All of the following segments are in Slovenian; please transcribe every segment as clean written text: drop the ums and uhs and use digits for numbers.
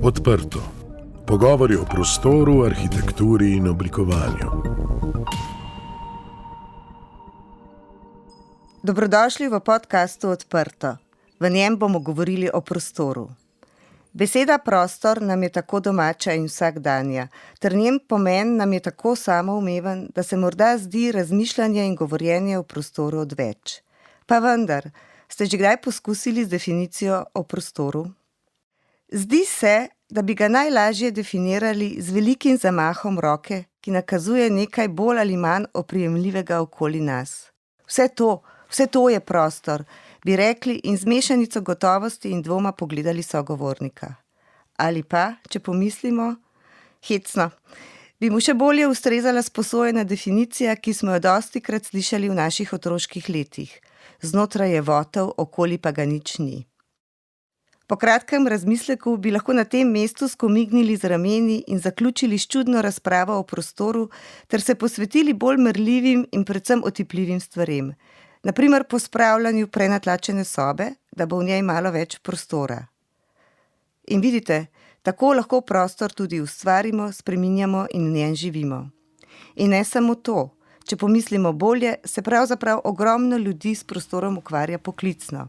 Odprto. Pogovori o prostoru, arhitekturi in oblikovanju. Dobrodošli v podcastu Odprto. V njem bomo govorili o prostoru. Beseda prostor nam je tako domača in vsakdanja, ter njen pomen nam je tako samoumeven, da se morda zdi razmišljanje in govorjenje o prostoru odveč. Pa vendar, ste že kdaj poskusili z definicijo o prostoru? Zdi se, da bi ga najlažje definirali z velikim zamahom roke, ki nakazuje nekaj bolj ali manj oprijemljivega okoli nas. Vse to je prostor, bi rekli in z mešanico gotovosti in dvoma pogledali sogovornika. Ali pa, če pomislimo, hecno, bi mu še bolje ustrezala sposojena definicija, ki smo jo dostikrat slišali v naših otroških letih. Znotraj je votel, okoli pa ga nič ni. Po kratkem razmisleku bi lahko na tem mestu skomignili z rameni in zaključili s čudno razpravo o prostoru ter se posvetili bolj merljivim in predvsem otipljivim stvarem. Na primer pospravljanju prenatlačene sobe, da bo v njej malo več prostora. In vidite, tako lahko prostor tudi ustvarimo, spreminjamo in v njem živimo. In ne samo to, če pomislimo bolje, se pravzaprav ogromno ljudi s prostorom ukvarja poklicno.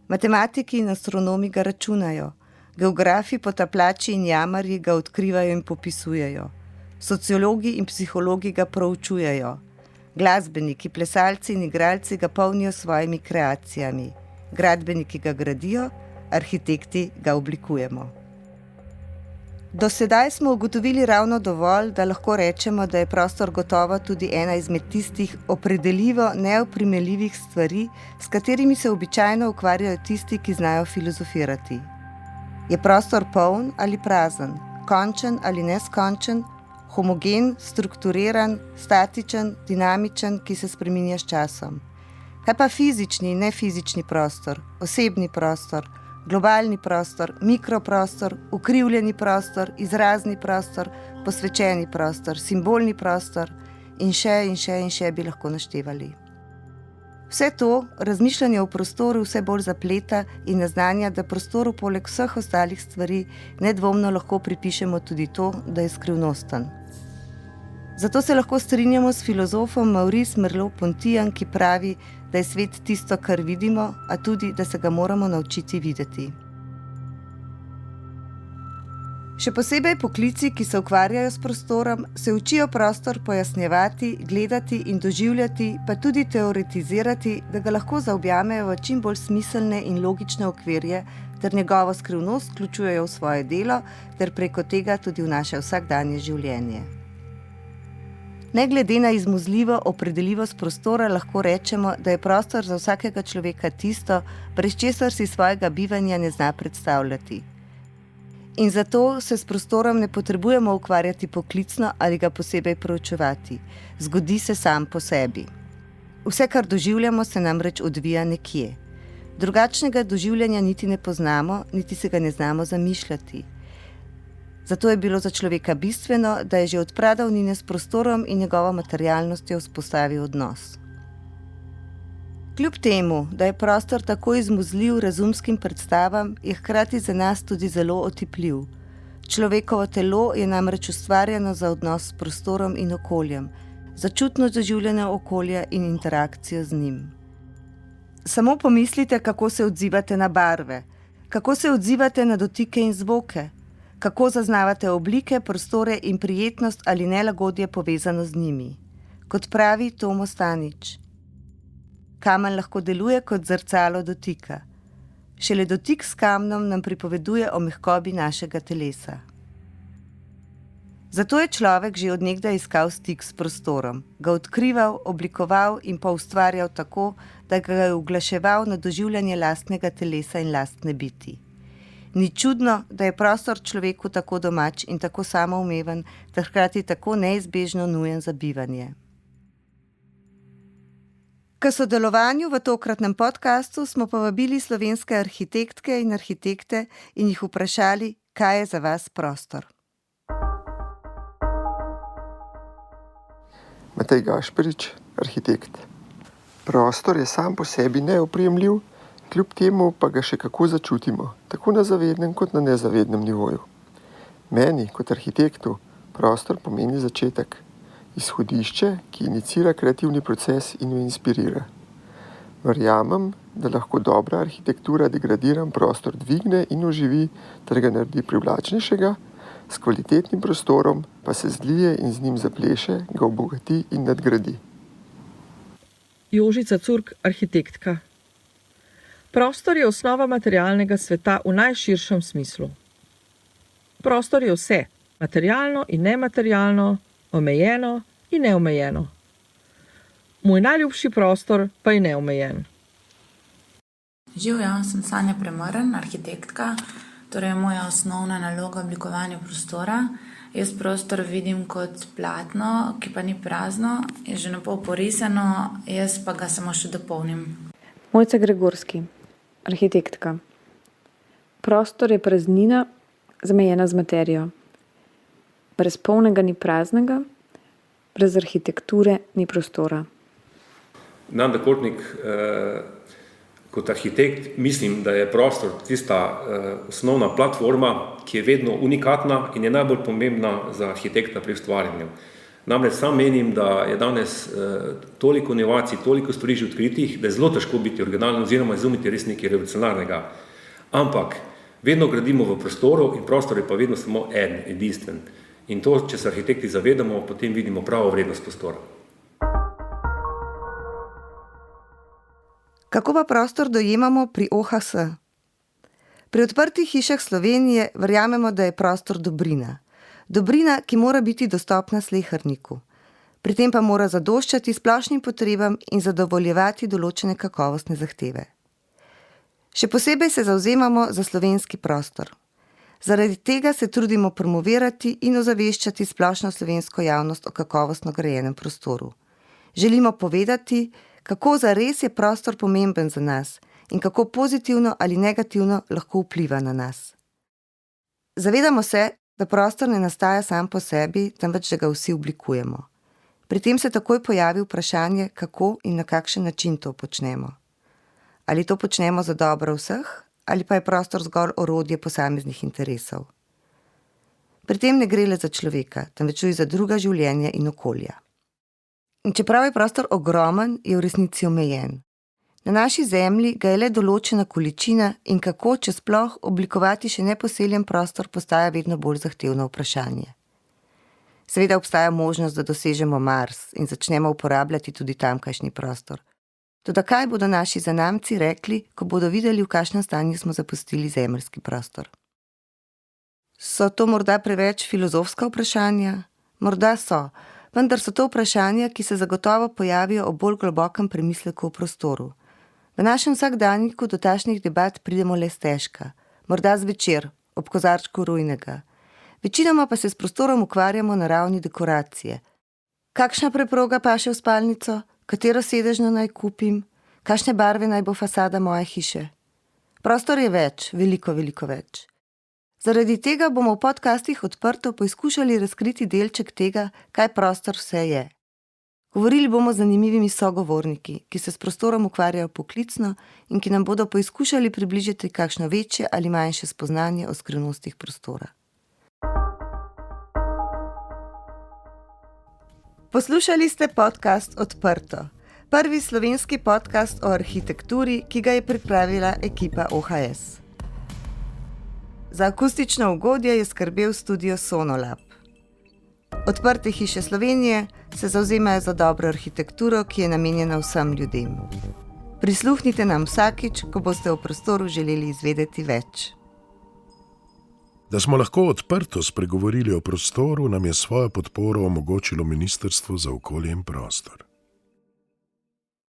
Matematiki in astronomi ga računajo, geografi, potapljači in jamarji ga odkrivajo in popisujejo, sociologi in psihologi ga proučujejo, glasbeniki, plesalci in igralci ga polnijo s svojimi kreacijami, gradbeniki ga gradijo, arhitekti ga oblikujemo. Do sedaj smo ugotovili ravno dovolj, da lahko rečemo, da je prostor gotovo tudi ena izmed tistih opredeljivo neoprimerljivih stvari, s katerimi se običajno ukvarjajo tisti, ki znajo filozofirati. Je prostor poln ali prazen, končen ali neskončen, homogen, strukturiran, statičen, dinamičen, ki se spreminja s časom? Kaj pa fizični in nefizični prostor, osebni prostor, globalni prostor, mikroprostor, ukrivljeni prostor, izrazni prostor, posvečeni prostor, simbolni prostor in še bi lahko naštevali. Vse to razmišljanje o prostoru vse bolj zapleta in naznanja, da prostoru poleg vseh ostalih stvari nedvomno lahko pripišemo tudi to, da je skrivnosten. Zato se lahko strinjamo s filozofom Maurice Merleau-Pontyjem, ki pravi, da je svet tisto, kar vidimo, a tudi, da se ga moramo naučiti videti. Še posebej poklici, ki se ukvarjajo s prostorom, se učijo prostor pojasnjevati, gledati in doživljati, pa tudi teoretizirati, da ga lahko zaobjamejo v čim bolj smiselne in logične okvirje, ter njegovo skrivnost vključujejo v svoje delo, ter preko tega tudi v naše vsakdanje življenje. Ne glede na izmuzljivo opredeljivost prostora lahko rečemo, da je prostor za vsakega človeka tisto, brez česar si svojega bivanja ne zna predstavljati. In zato se s prostorom ne potrebujemo ukvarjati poklicno ali ga posebej proučevati. Zgodi se sam po sebi. Vse, kar doživljamo, se namreč odvija nekje. Drugačnega doživljanja niti ne poznamo, niti se ga ne znamo zamišljati. Zato je bilo za človeka bistveno, da je že od pradavnine s prostorom in njegovo materialnostjo vzpostavil odnos. Kljub temu, da je prostor tako izmuzljiv razumskim predstavam, je hkrati za nas tudi zelo otipljiv. Človekovo telo je namreč ustvarjeno za odnos s prostorom in okoljem, za čutno doživljanje okolja in interakcijo z njim. Samo pomislite, kako se odzivate na barve, kako se odzivate na dotike in zvoke, kako zaznavate oblike, prostore in prijetnost ali nelagodje povezano z njimi. Kot pravi Tomo Stanič, kamen lahko deluje kot zrcalo dotika. Šele dotik s kamnom nam pripoveduje o mehkobi našega telesa. Zato je človek že od nekdaj iskal stik s prostorom, ga odkrival, oblikoval in pa ustvarjal tako, da ga je uglaševal na doživljanje lastnega telesa in lastne biti. Ni čudno, da je prostor človeku tako domač in tako samoumeven, ter hkrati tako neizbežno nujen za bivanje. K sodelovanju v tokratnem podcastu smo povabili slovenske arhitektke in arhitekte in jih vprašali, kaj je za vas prostor. Matej Gašperič, arhitekt. Prostor je sam po sebi neoprijemljiv, Kljub temu pa ga še kako začutimo, tako na zavednem kot na nezavednem nivoju. Meni, kot arhitektu, prostor pomeni začetek, izhodišče, ki inicira kreativni proces in jo inspirira. Verjamem, da lahko dobra arhitektura degradiran prostor dvigne in oživi ter ga naredi privlačnejšega, s kvalitetnim prostorom pa se zlije in z njim zapleše, ga obogati in nadgradi. Jožica Curk, arhitektka. Prostor je osnova materialnega sveta v najširšem smislu. Prostor je vse, materialno in nematerialno, omejeno in neomejeno. Moj najljubši prostor pa je neomejen. Živjo, sem Sanja Premrn, arhitektka, torej moja osnovna naloga oblikovanja prostora. Jaz prostor vidim kot platno, ki pa ni prazno, je že napol porisano, jaz pa ga samo še dopolnim. Mojca Gregorski, arhitektka. Prostor je praznina, zmejena z materijo. Brez polnega ni praznega, brez arhitekture ni prostora. Nanda Kotnik, kot arhitekt, mislim, da je prostor tista osnovna platforma, ki je vedno unikatna in je najbolj pomembna za arhitekta pri ustvarjanju. Namreč sam menim, da je danes toliko inovacij, toliko stvari že odkritih, da je zelo težko biti originalen oziroma izumiti res nekaj revolucionarnega. Ampak vedno gradimo v prostoru in prostor je pa vedno samo en, edinstven. In to, če se arhitekti zavedamo, potem vidimo pravo vrednost prostora. Kako pa prostor dojemamo pri OHS? Pri odprtih hišah Slovenije verjamemo, da je prostor dobrina. Dobrina, ki mora biti dostopna sleherniku. Pri tem pa mora zadoščati splošnim potrebam in zadovoljevati določene kakovostne zahteve. Še posebej se zavzemamo za slovenski prostor. Zaradi tega se trudimo promovirati in ozaveščati splošno slovensko javnost o kakovostno grajenem prostoru. Želimo povedati, kako zares je prostor pomemben za nas in kako pozitivno ali negativno lahko vpliva na nas. Zavedamo se, da prostor ne nastaja sam po sebi, temveč da ga vsi oblikujemo. Pri tem se takoj pojavi vprašanje, kako in na kakšen način to počnemo. Ali to počnemo za dobro vseh, ali pa je prostor zgolj orodje posameznih interesov. Pri tem ne gre le za človeka, temveč tudi za druga življenja in okolja. In čeprav je prostor ogromen, je v resnici omejen. Na naši zemlji ga je le določena količina in kako, če sploh, oblikovati še neposeljen prostor postaja vedno bolj zahtevno vprašanje. Seveda obstaja možnost, da dosežemo Mars in začnemo uporabljati tudi tamkajšnji prostor. Toda kaj bodo naši zanamci rekli, ko bodo videli, v kakšnem stanju smo zapustili zemeljski prostor? So to morda preveč filozofska vprašanja? Morda so, vendar so to vprašanja, ki se zagotovo pojavijo ob bolj globokem premisleku o prostoru. V našem vsakdanjiku do takšnih debat pridemo le stežka, morda zvečer, ob kozarčku rujnega. Večinoma pa se s prostorom ukvarjamo na ravni dekoracije. Kakšna preproga paše v spalnico? Katero sedežno naj kupim? Kakšne barve naj bo fasada moje hiše? Prostor je več, veliko več. Zaradi tega bomo v podcastih odprto poizkušali razkriti delček tega, kaj prostor vse je. Govorili bomo z zanimivimi sogovorniki, ki se s prostorom ukvarjajo poklicno in ki nam bodo poizkušali približati kakšno večje ali manjše spoznanje o skrivnostih prostora. Poslušali ste podcast Odprto, prvi slovenski podcast o arhitekturi, ki ga je pripravila ekipa OHS. Za akustično ugodje je skrbel studio Sonolab. Odprte hiše Slovenije se zavzemajo za dobro arhitekturo, ki je namenjena vsem ljudem. Prisluhnite nam vsakič, ko boste o prostoru želeli izvedeti več. Da smo lahko odprto spregovorili o prostoru, nam je svojo podporo omogočilo Ministrstvo za okolje in prostor.